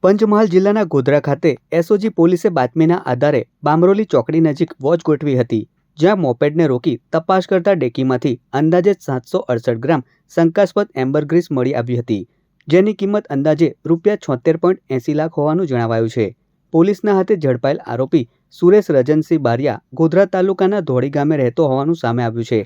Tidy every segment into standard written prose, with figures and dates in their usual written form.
પંચમહાલ જિલ્લાના ગોધરા ખાતે એસઓજી પોલીસે બાતમીના આધારે બામરોલી ચોકડી નજીક વોચ ગોઠવી હતી, જ્યાં મોપેડને રોકી તપાસ કરતા ડેકીમાંથી અંદાજે 768 ગ્રામ શંકાસ્પદ એમ્બરગ્રીસ મળી આવી હતી, જેની કિંમત અંદાજે ₹76.80 લાખ હોવાનું જણાવાયું છે. પોલીસના હાથે ઝડપાયેલ આરોપી સુરેશ રજનસિંહ બારિયા ગોધરા તાલુકાના ધોળી ગામે રહેતો હોવાનું સામે આવ્યું છે.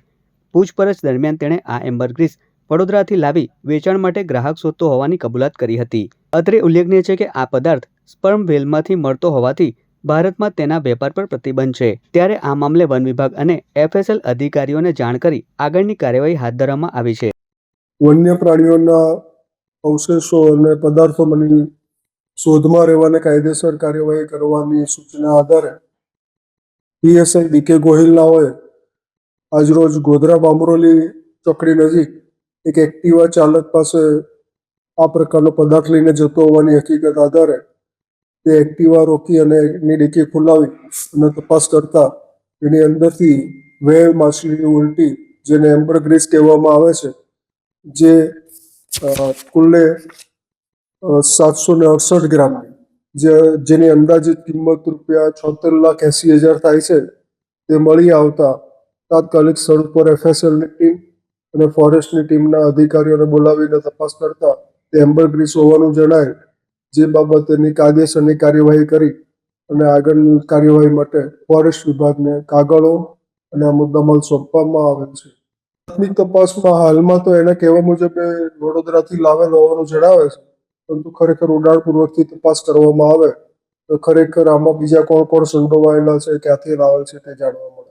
પૂછપરછ દરમિયાન તેણે આ એમ્બરગ્રીસ વડોદરાથી લાવી વેચાણ માટે ગ્રાહક શોધતો હોવાની કબૂલાત કરી હતી. અત્રે ઉલ્લેખનીય છે કે આ પદાર્થ સ્પર્મ વેલમાંથી મળતો હોવાથી ભારતમાં તેના વેપાર પર પ્રતિબંધ છે. ત્યારે આ મામલે વન વિભાગ અને FSL અધિકારીઓને જાણ કરી આગળની કાર્યવાહી હાથ ધરવામાં આવી છે. વન્ય પ્રાણીઓના અવશેષો અને પદાર્થોની શોધમાં રહેવાને કાયદેસર કાર્યવાહી કરવાની સૂચના આધારે PSI DK ગોહિલના હોય આજરોજ ગોધરા બામરોલી ચોકડી નજીક એક એક્ટિવા ચાલક પાસે આ પ્રકારનો પદાર્થ લઈને જતો હોવાની હકીકત આધારે તે એક્ટિવા રોકી અને એની ડિક્કી ખોલાવી અને તપાસ કરતા એની અંદરથી વેલ માછલીની ઉલટી, જેને એમ્બરગ્રીસ કહેવામાં આવે છે, જે કુલ્લે 768 ગ્રામ, જેની અંદાજિત કિંમત ₹76,80,000 થાય છે, તે મળી આવતા તાત્કાલિક સ્થળ પર FSLની ટીમ અને ફોરેસ્ટની ટીમના અધિકારીઓને બોલાવીને તપાસ કરતા તે એમ્બરગ્રીસ હોવાનું જણાય, જે બાબતેની કાયદેસરની કાર્યવાહી કરી અને આગળની કાર્યવાહી માટે ફોરેસ્ટ વિભાગને કાગળો અને આ મુદ્દામાલ સોંપવામાં આવેલ છે. પ્રાથમિક તપાસમાં હાલમાં તો એના કહેવા મુજબ વડોદરાથી લાવેલ હોવાનું જણાવે છે, પરંતુ ખરેખર ઊંડાણપૂર્વકથી તપાસ કરવામાં આવે તો ખરેખર આમાં બીજા કોણ સંડોવાયેલા છે, ક્યાંથી લાવેલ છે તે જાણવા મળે.